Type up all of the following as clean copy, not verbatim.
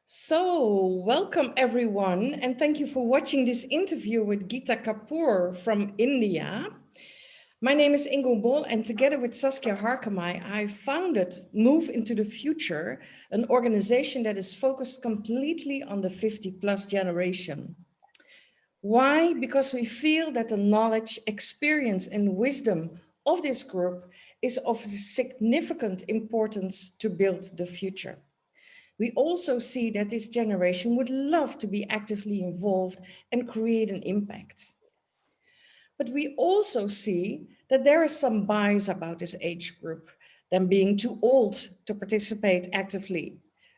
So, welcome everyone, and thank you for watching this interview with Geeta Kapoor from India. My name is Ingun Bol, and together with Saskia Harkamai, I founded Move into the Future, an organization that is focused completely on the 50 plus generation. Why? Because we feel that the knowledge, experience, and wisdom of this group is of significant importance to build the future. We also see that this generation would love to be actively involved and create an impact. But we also see that there is some bias about this age group, them being too old to participate actively.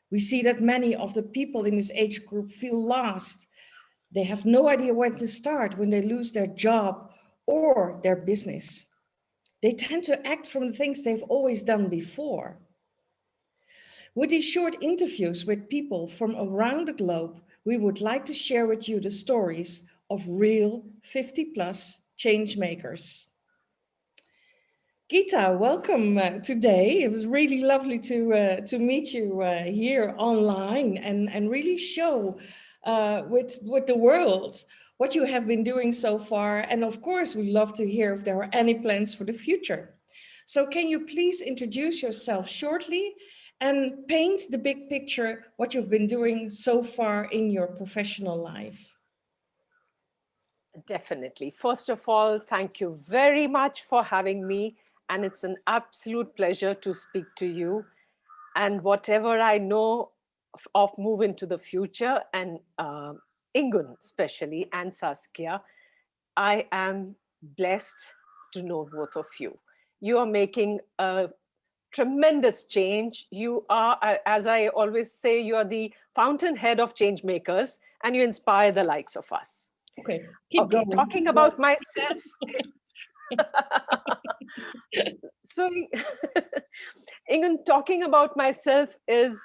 We see that many of the people in this age group feel lost. They have no idea where to start when they lose their job or their business. They tend to act from the things they've always done before. With these short interviews with people from around the globe, we would like to share with you the stories of real 50 plus change makers. Geeta, welcome today. It was really lovely to meet you here online and really show with the world what you have been doing so far. And of course, we'd love to hear if there are any plans for the future. So can you please introduce yourself shortly and paint the big picture, what you've been doing so far in your professional life? Definitely. First of all, thank you very much for having me. And it's an absolute pleasure to speak to you. And whatever I know of Move into the Future and Ingun especially and Saskia, I am blessed to know both of you. You are making a tremendous change. You are, as I always say, you are the fountainhead of change makers and you inspire the likes of us. Okay, keep going. Talking about myself. So, Ingun, talking about myself is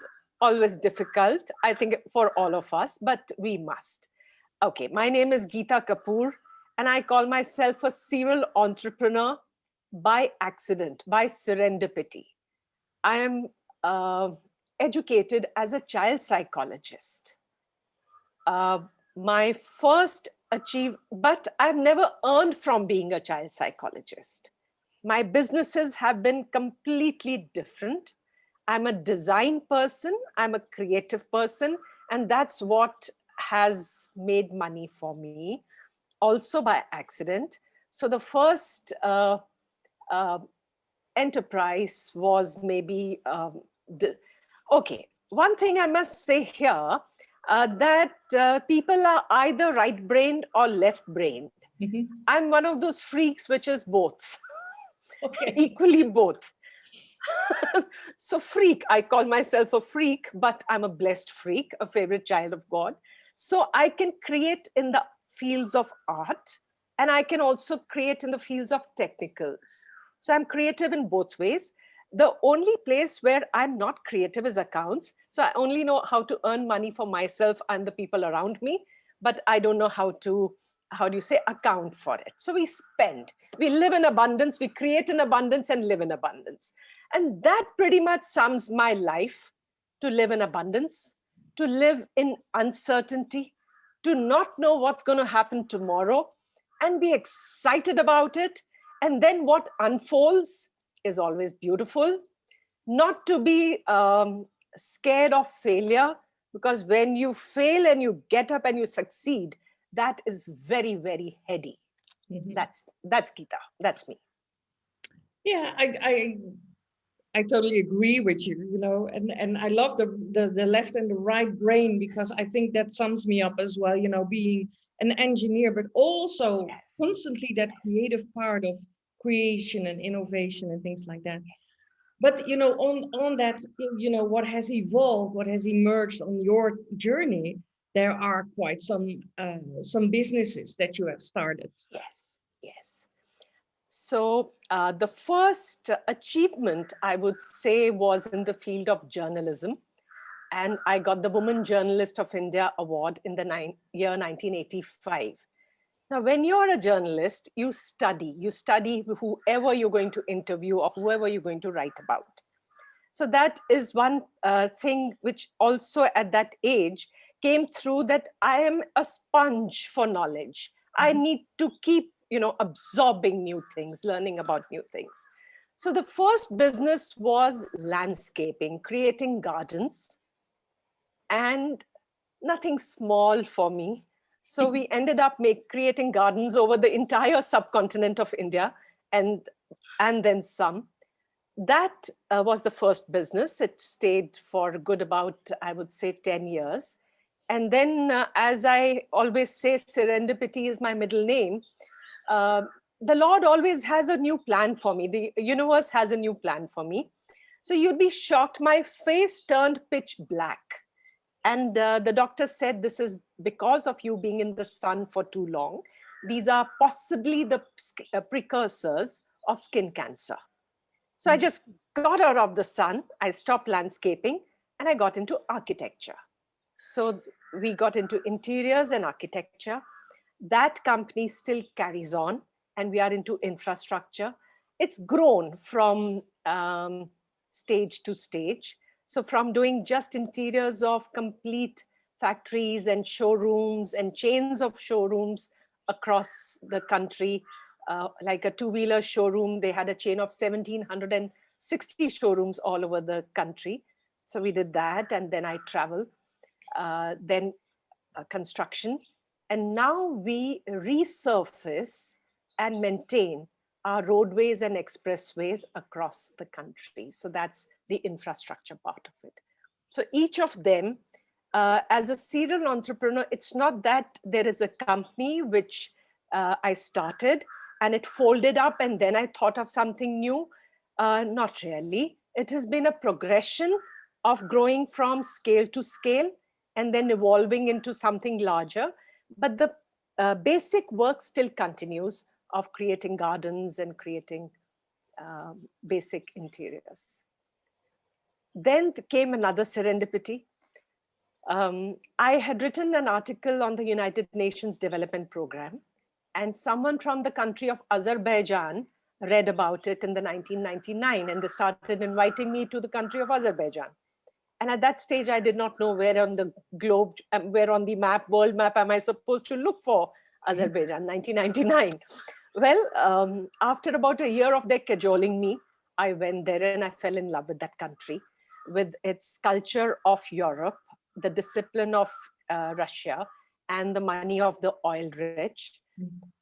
always difficult, I think, for all of us, but we must. Okay, my name is Geeta Kapoor, and I call myself a serial entrepreneur by accident, by serendipity. I am educated as a child psychologist. My first but I've never earned from being a child psychologist. My businesses have been completely different. I'm a design person, I'm a creative person, and that's what has made money for me, also by accident. So the first uh, enterprise was maybe, okay, one thing I must say here, that people are either right-brained or left-brained. Mm-hmm. I'm one of those freaks which is both, okay. Equally both. So freak, I call myself a freak, but I'm a blessed freak, a favorite child of God. So I can create in the fields of art, and I can also create in the fields of technicals. So I'm creative in both ways. The only place where I'm not creative is accounts. So I only know how to earn money for myself and the people around me, but I don't know how do you say, account for it. So we spend, we live in abundance, we create in abundance and live in abundance. And that pretty much sums my life: to live in abundance, to live in uncertainty, to not know what's going to happen tomorrow and be excited about it. And then what unfolds is always beautiful. Not to be scared of failure, because when you fail and you get up and you succeed, that is very, very heady. Mm-hmm. That's Geeta. That's me. Yeah, I totally agree with you, you know, and I love the left and the right brain, because I think that sums me up as well, you know, being an engineer, but also yes. Constantly that yes. Creative part of creation and innovation and things like that. But, you know, on that, you know, what has evolved, what has emerged on your journey, there are quite some businesses that you have started. Yes, yes. So the first achievement, I would say, was in the field of journalism. And I got the Woman Journalist of India Award in the year 1985. Now, when you're a journalist, you study whoever you're going to interview or whoever you're going to write about. So that is one thing which also at that age came through, that I am a sponge for knowledge. I need to keep, absorbing new things, learning about new things. So the first business was landscaping, creating gardens, and nothing small for me. So we ended up creating gardens over the entire subcontinent of India, and then some. That was the first business. It stayed for good about, I would say, 10 years. And then, as I always say, Serendipity is my middle name. The Lord always has a new plan for me. The universe has a new plan for me. So you'd be shocked. My face turned pitch black. And the doctor said, this is because of you being in the sun for too long. These are possibly the precursors of skin cancer. So I just got out of the sun, I stopped landscaping, and I got into architecture. So we got into interiors and architecture. That company still carries on, and we are into infrastructure. It's grown from stage to stage. So from doing just interiors of complete factories and showrooms and chains of showrooms across the country, like a two-wheeler showroom, they had a chain of 1,760 showrooms all over the country. So we did that, and then I travel, then construction. And now we resurface and maintain our roadways and expressways across the country. So that's the infrastructure part of it. So each of them, as a serial entrepreneur, it's not that there is a company which I started and it folded up and then I thought of something new. Not really. It has been a progression of growing from scale to scale and then evolving into something larger. But the basic work still continues of creating gardens and creating basic interiors. Then came another serendipity. I had written an article on the United Nations Development Program, and someone from the country of Azerbaijan read about it in the 1999, and they started inviting me to the country of Azerbaijan. And at that stage, I did not know where on the globe, where on the map, world map, am I supposed to look for Azerbaijan, 1999. Well, after about a year of their cajoling me, I went there and I fell in love with that country, with its culture of Europe, the discipline of Russia, and the money of the oil rich.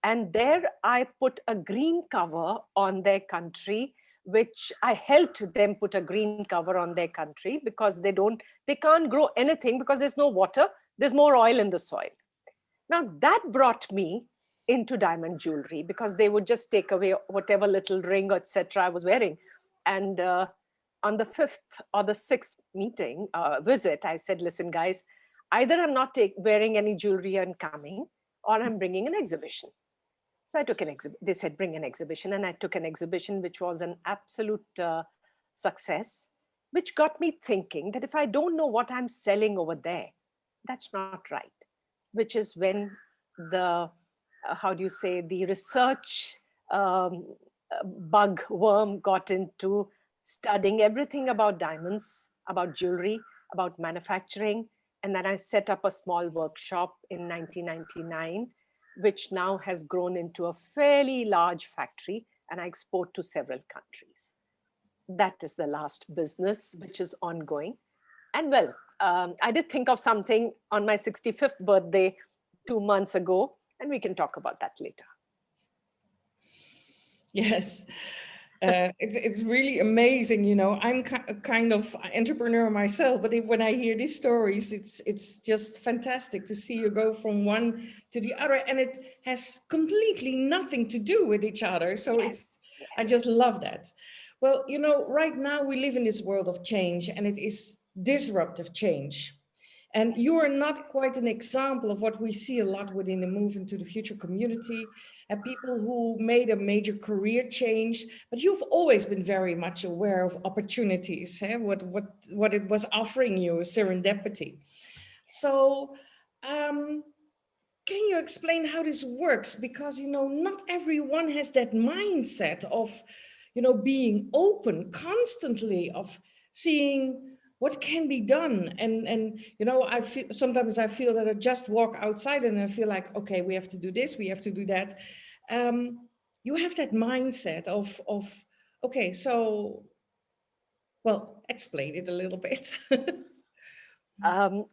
And there I put a green cover on their country, which I helped them put a green cover on their country, because they can't grow anything because there's no water, there's more oil in the soil. Now that brought me into diamond jewelry, because they would just take away whatever little ring, etc. I was wearing. And on the 5th or the 6th visit, I said, listen guys, either I'm not wearing any jewelry and coming, or I'm bringing an exhibition. So I took an exhibition. They said, bring an exhibition. And I took an exhibition, which was an absolute success, which got me thinking that if I don't know what I'm selling over there, that's not right. Which is when the, the research bug worm got into studying everything about diamonds, about jewelry, about manufacturing. And then I set up a small workshop in 1999, which now has grown into a fairly large factory, and I export to several countries. That is the last business, which is ongoing. And well, I did think of something on my 65th birthday 2 months ago, and we can talk about that later. Yes. It's really amazing, you know. I'm a kind of entrepreneur myself, but when I hear these stories, it's just fantastic to see you go from one to the other, and it has completely nothing to do with each other. So yes. I just love that. Well, you know, right now we live in this world of change, and it is disruptive change. And you are not quite an example of what we see a lot within the Move into the Future community, and people who made a major career change, but you've always been very much aware of opportunities, what it was offering you, serendipity. So can you explain how this works? Because, you know, not everyone has that mindset of, you know, being open constantly, of seeing what can be done. And you know, I feel sometimes I feel that I just walk outside and I feel like, okay, we have to do this, we have to do that. You have that mindset of okay, so well, explain it a little bit. Um,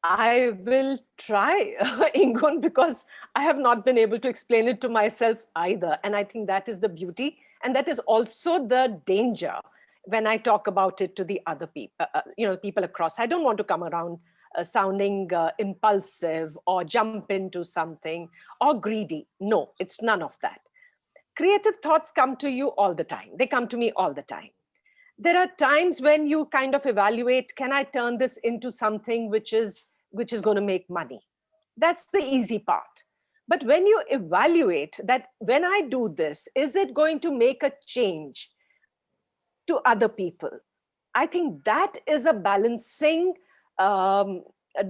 I will try, Ingun, because I have not been able to explain it to myself either. And I think that is the beauty. And that is also the danger when I talk about it to the other people, people across. I don't want to come around sounding impulsive or jump into something or greedy. No, it's none of that. Creative thoughts come to you all the time. They come to me all the time. There are times when you kind of evaluate, can I turn this into something which is going to make money? That's the easy part. But when you evaluate that, when I do this, is it going to make a change to other people? I think that is a balancing a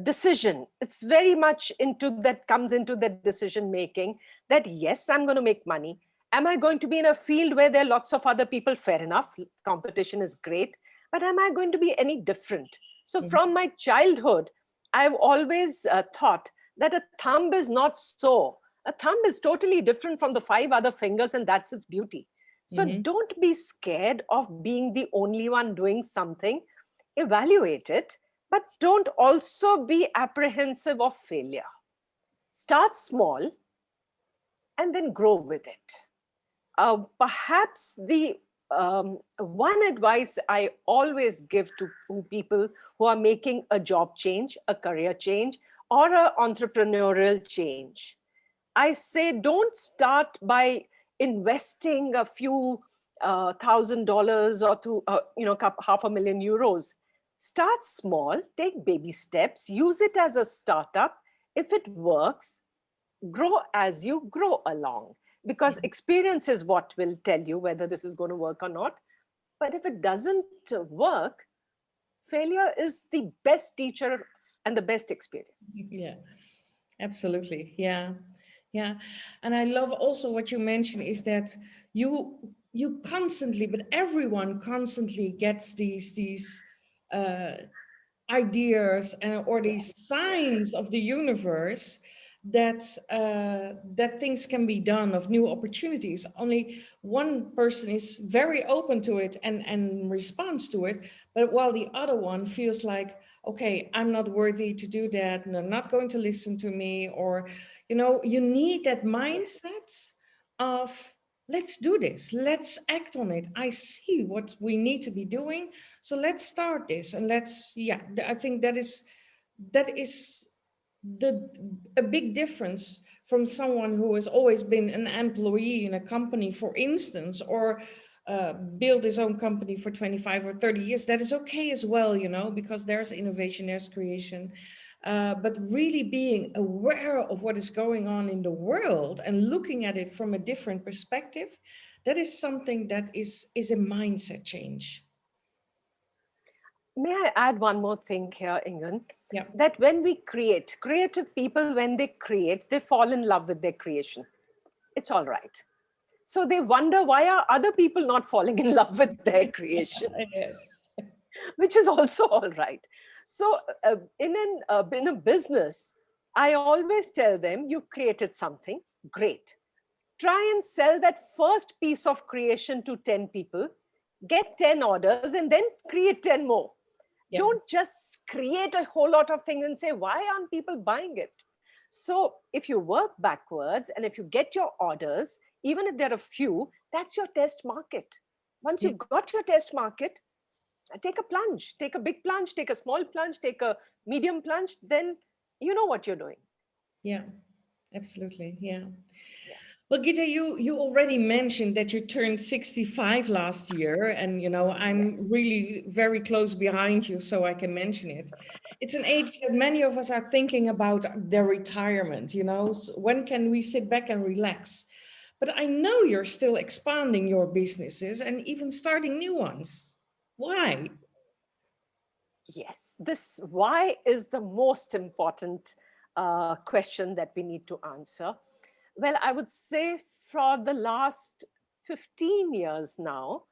decision. It's very much into that, comes into that decision making, that yes, I'm going to make money. Am I going to be in a field where there are lots of other people? Fair enough, competition is great, but am I going to be any different? So Mhm. from my childhood, I've always thought that a thumb is not so. A thumb is totally different from the 5 other fingers, and that's its beauty. So Mhm. don't be scared of being the only one doing something. Evaluate it, but don't also be apprehensive of failure. Start small and then grow with it. Perhaps the one advice I always give to people who are making a job change, a career change, or an entrepreneurial change, I say don't start by investing a few $1,000 or to €500,000. Start small, take baby steps, use it as a startup. If it works, grow as you grow along, because experience is what will tell you whether this is going to work or not. But if it doesn't work, failure is the best teacher and the best experience. Yeah, absolutely. Yeah. Yeah. And I love also what you mentioned is that you constantly, but everyone constantly gets these uh ideas and or these signs of the universe that that things can be done, of new opportunities. Only one person is very open to it and responds to it, but while the other one feels like, okay, I'm not worthy to do that, and they're not going to listen to me. Or, you know, you need that mindset of, let's do this, let's act on it, I see what we need to be doing, so let's start this. And let's, yeah, I think that is the a big difference from someone who has always been an employee in a company, for instance, or build his own company for 25 or 30 years. That is okay as well, you know, because there's innovation, there's creation. But really being aware of what is going on in the world and looking at it from a different perspective, that is something that is a mindset change. May I add one more thing here, Ingun? Yeah. That when we create, creative people, when they create, they fall in love with their creation. It's all right. So they wonder, why are other people not falling in love with their creation? Yes. Which is also all right. So in a business, I always tell them, you've created something great. Try and sell that first piece of creation to 10 people, get 10 orders, and then create 10 more. Yeah. Don't just create a whole lot of things and say, why aren't people buying it? So if you work backwards and if you get your orders, even if there are few, that's your test market. Once Yeah. you've got your test market, take a plunge, take a big plunge, take a small plunge, take a medium plunge, then you know what you're doing. Yeah. Absolutely. Yeah. Yeah. Well, Gita, you already mentioned that you turned 65 last year, and you know I'm Yes. really very close behind you, so I can mention it. It's an age that many of us are thinking about their retirement. You know, when can we sit back and relax? But I know you're still expanding your businesses and even starting new ones. Why? Yes, this why is the most important question that we need to answer. Well, I would say for the last 15 years now,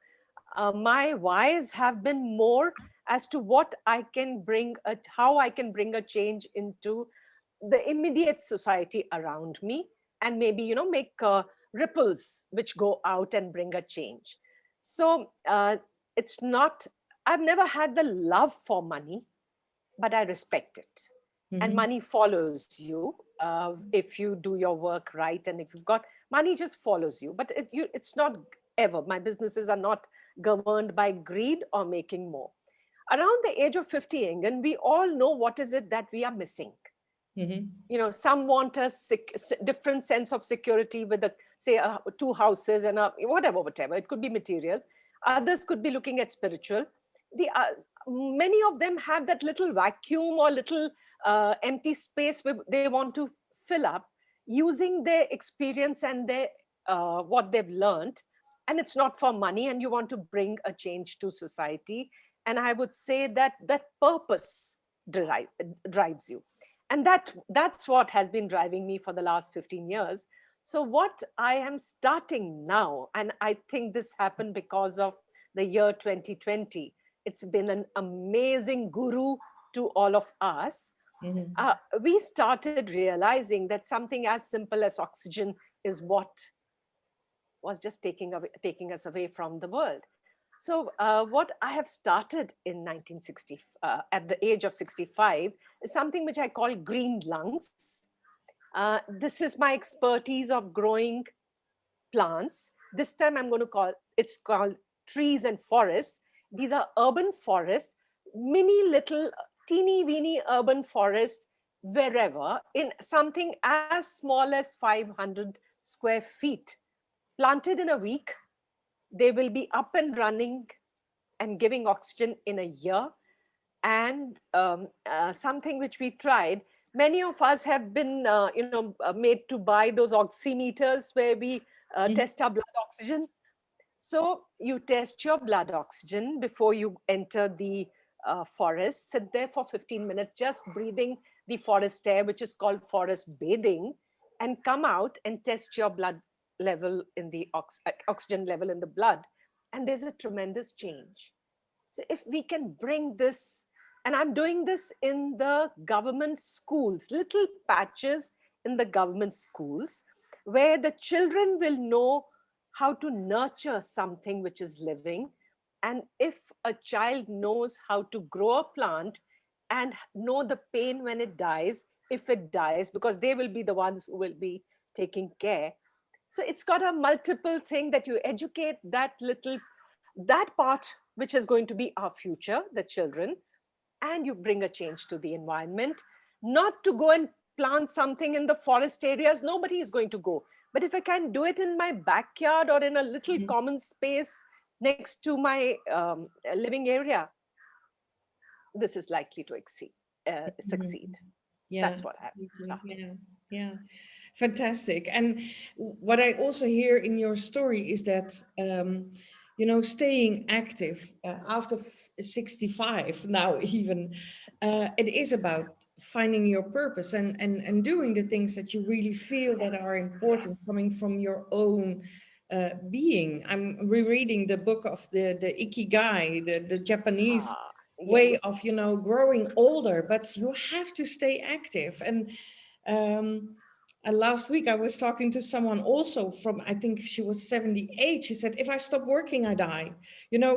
My whys have been more as to what I can bring, how I can bring a change into the immediate society around me, and maybe, make ripples which go out and bring a change. So it's not, I've never had the love for money, but I respect it. And Mhm. money follows you if you do your work right, and if you've got money, just follows you. But it's not ever. My businesses are not governed by greed or making more. Around the age of 50, Ingan, we all know what is it that we are missing. Mhm. Some want a different sense of security with say two houses and a whatever. It could be material. Others could be looking at spiritual. Many of them have that little vacuum or little empty space where they want to fill up using their experience and their what they've learned. And it's not for money, and you want to bring a change to society. And I would say that that purpose drives you, and that's what has been driving me for the last 15 years. So what I am starting now, and I think this happened because of the year 2020, it's been an amazing guru to all of us. Mhm. We started realizing that something as simple as oxygen is what was just taking us away from the world. So what I have started in 1960, at the age of 65, is something which I call green lungs. This is my expertise of growing plants. This time I'm going to it's called trees and forests. These are urban forests, mini little teeny weeny urban forests, wherever, in something as small as 500 square feet, planted in a week. They will be up and running and giving oxygen in a year. And something which we tried, many of us have been made to buy those oximeters where we Mhm. test our blood oxygen. So you test your blood oxygen before you enter the forest, sit there for 15 minutes just breathing the forest air, which is called forest bathing, and come out and test your blood level in the oxygen level in the blood. And there's a tremendous change. So if we can bring this, and I'm doing this in the government schools, little patches in the government schools, where the children will know how to nurture something which is living. And if a child knows how to grow a plant and know the pain when it dies, if it dies, because they will be the ones who will be taking care. So it's got a multiple thing that you educate that part, which is going to be our future, the children, and you bring a change to the environment. Not to go and plant something in the forest areas, nobody is going to go. But if I can do it in my backyard or in a little Mhm. common space next to my living area, this is likely to Mhm. succeed. Yeah, That's what I've absolutely. started. Yeah, yeah. Fantastic. And what I also hear in your story is that, staying active after 65 now, even, it is about finding your purpose and doing the things that you really feel that are Yes, important yes. coming from your own being. I'm rereading the book of the Ikigai, the Japanese Ah, way of, yes. growing older, but you have to stay active. Um, and last week I was talking to someone also from, I think she was 78. She said, if I stop working, I die.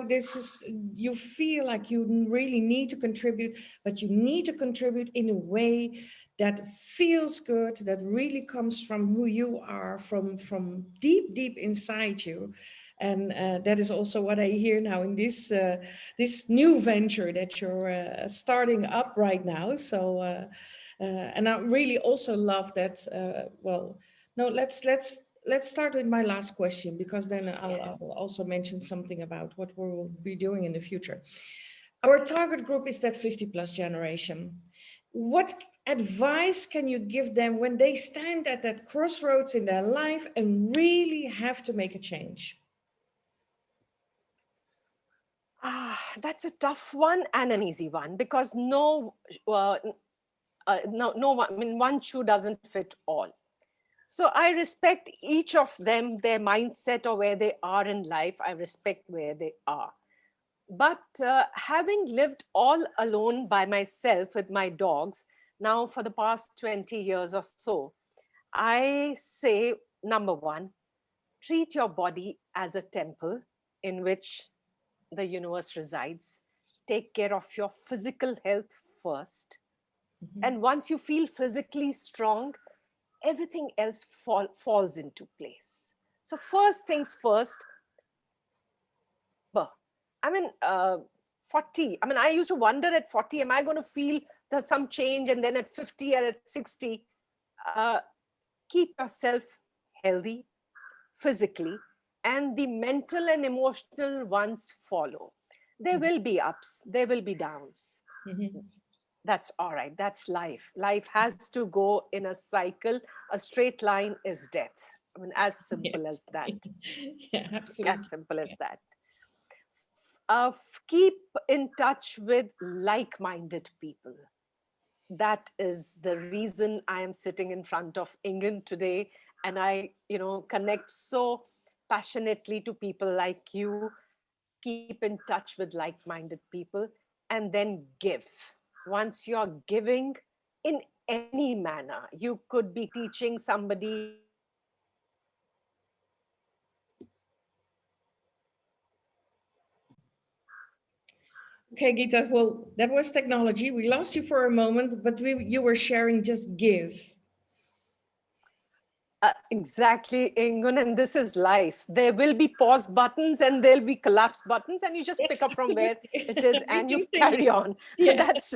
This is, you feel like you really need to contribute, but you need to contribute in a way that feels good, that really comes from who you are, from deep, deep inside you. And that is also what I hear now in this new venture that you're starting up right now. So, and I really also love that. Well, no, let's start with my last question, because then Yeah. I'll also mention something about what we will be doing in the future. Our target group is that 50 plus generation. What advice can you give them when they stand at that crossroads in their life and really have to make a change? That's a tough one and an easy one, because no, no, I mean, one shoe doesn't fit all. So I respect each of them, their mindset or where they are in life. I respect where they are. But having lived all alone by myself with my dogs now for the past 20 years or so, I say, number one, treat your body as a temple in which the universe resides. Take care of your physical health first. Mhm. And once you feel physically strong, everything else falls into place. So, first things first, remember, I mean, 40, I mean, I used to wonder at 40, am I going to feel there's some change? And then at 50 or at 60, uh, keep yourself healthy physically, and the mental and emotional ones follow. There Mhm. will be ups, there will be downs. Mhm. That's all right. That's life. Life has to go in a cycle. A straight line is death. I mean, as simple as Yes. that. Yeah, As absolutely. simple as Yeah. that. Keep in touch with like-minded people. That is the reason I am sitting in front of England today, and I, connect so passionately to people like you. Keep in touch with like-minded people, and then give. Once you're giving in any manner, you could be teaching somebody Okay, Geeta, well, that was technology. We lost you for a moment, but you were sharing just give. exactly, Ingun, and this is life. There will be pause buttons and there'll be collapse buttons, and you just pick Yes, up from where absolutely. it is We and you continue. carry on. Yeah. that's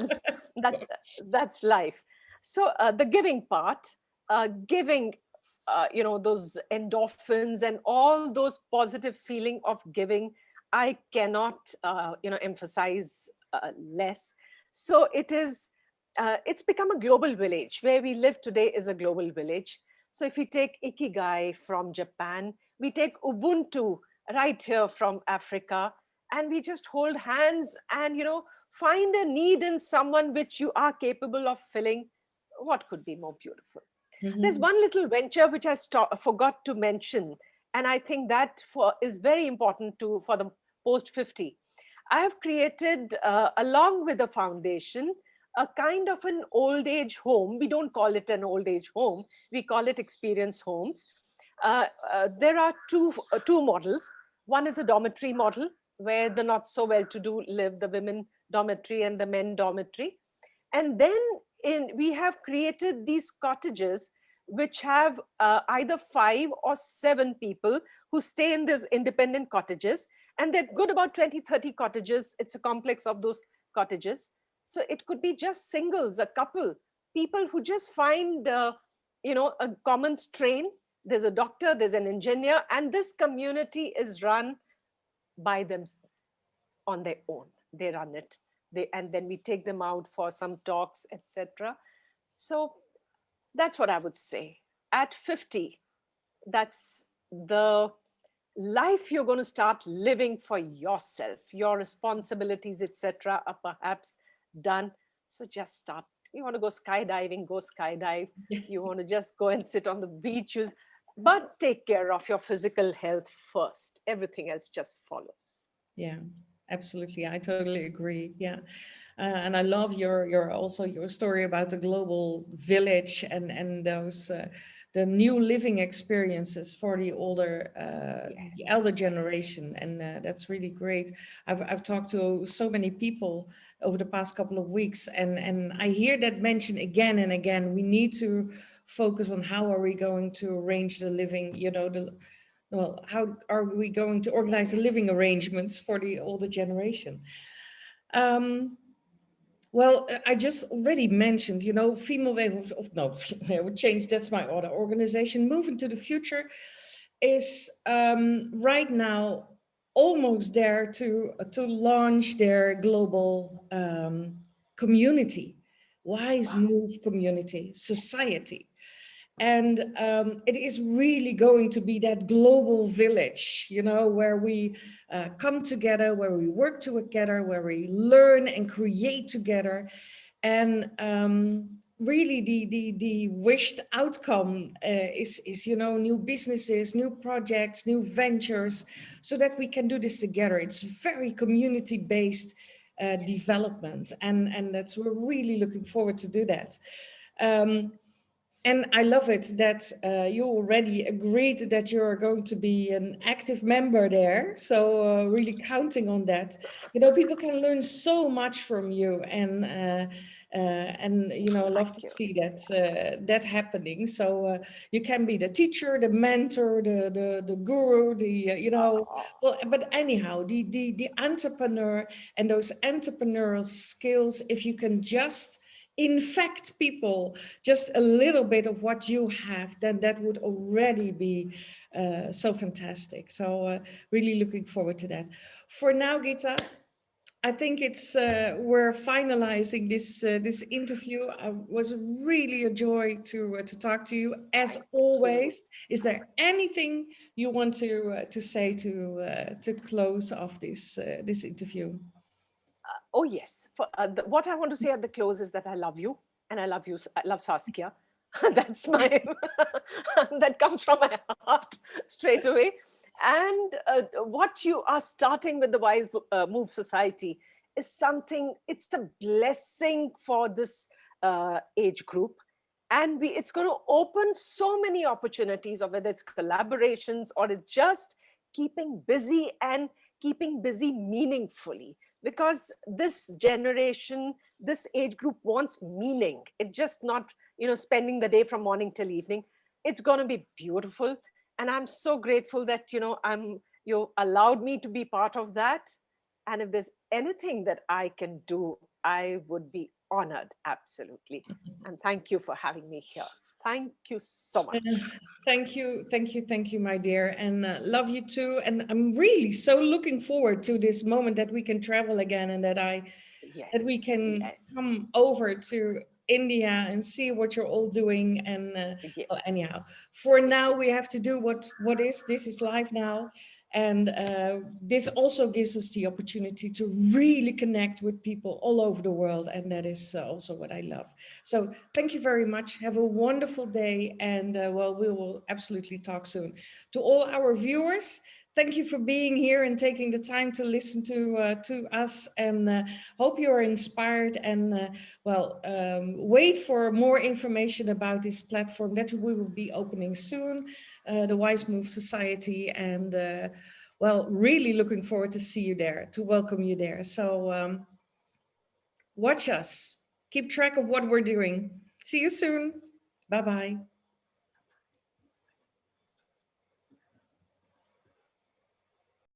that's that's life. So the giving part, giving, those endorphins and all those positive feeling of giving, I cannot, emphasize less. So it is. It's become a global village. Where we live today is a global village. So if we take Ikigai from Japan, we take Ubuntu right here from Africa, and we just hold hands and, find a need in someone which you are capable of filling. What could be more beautiful? There's Mhm. one little venture which I forgot to mention, and I think that is very important for the post 50. I have created, along with the foundation, a kind of an old age home. We don't call it an old age home, we call it experience homes. There are two models. One is a dormitory model, where the not so well to do live, the women dormitory and the men dormitory. And then we have created these cottages which have either 5 or 7 people who stay in these independent cottages, and they're good about 20, 30 cottages. It's a complex of those cottages. So it could be just singles, a couple, people who just find a common strain. There's a doctor, there's an engineer, and this community is run by them on their own. They run it. And then we take them out for some talks, etc. So that's what I would say. At 50, that's the life you're going to start living for yourself. Your responsibilities, etc., are perhaps done. So just start. You want to go skydiving, go skydive. You want to just go and sit on the beach, but take care of your physical health first. Everything else just follows. Yeah, absolutely. I totally agree. Yeah. And I love your also your story about the global village and those the new living experiences for the Yes. elder generation, and that's really great. I've talked to so many people over the past couple of weeks, and I hear that mentioned again and again. We need to focus on how are we going to arrange the living, how are we going to organize the living arrangements for the older generation? Um, well, I just already mentioned, female wave no, female wave of change, that's my other organization. Moving to the Future is right now almost there to launch their global community, Wise Move Community Society. And it is really going to be that global village, where we come together, where we work together, where we learn and create together. And really the wished outcome is new businesses, new projects, new ventures, so that we can do this together. It's very community based development, and that's, we're really looking forward to do that. um, and I love it that you already agreed that you're going to be an active member there. So really counting on that. People can learn so much from you, and love Thank to you. see that happening. So you can be the teacher, the mentor, the guru, Oh, well, but anyhow, the entrepreneur, and those entrepreneurial skills. If you can just infect people just a little bit of what you have, then that would already be so fantastic. So really looking forward to that. For now, Geeta, I think it's we're finalizing this interview. I was really a joy to talk to you as thank you. always. Is there anything you want to say to close off this interview? Oh, yes. What I want to say at the close is that I love you, and I love you. I love Saskia. That's my that comes from my heart straight away. And what you are starting with the Wize Move Society is something. It's a blessing for this age group, and it's going to open so many opportunities, of whether it's collaborations or it's just keeping busy and keeping busy meaningfully, because this generation, this age group wants meaning. It's just not spending the day from morning till evening. It's going to be beautiful, and I'm so grateful that you allowed me to be part of that. And if there's anything that I can do, I would be honored, absolutely. And thank you for having me here. Thank you so Uh, much. thank you, my dear, and love you too. And I'm really so looking forward to this moment that we can travel again, and that we Yes, can yes, come over to India and see what you're all doing. And yes. well, anyhow, for now we have to do what is. This is life now, and this also gives us the opportunity to really connect with people all over the world, and that is also what I love. So thank you very much. Have a wonderful day, and well, we will absolutely talk soon. To all our viewers, thank you for being here and taking the time to listen to us, and hope you are inspired. And wait for more information about this platform that we will be opening soon, the Wize Move Society. And well, really looking forward to see you there, to welcome you there. So watch us, keep track of what we're doing. See you soon. Bye bye.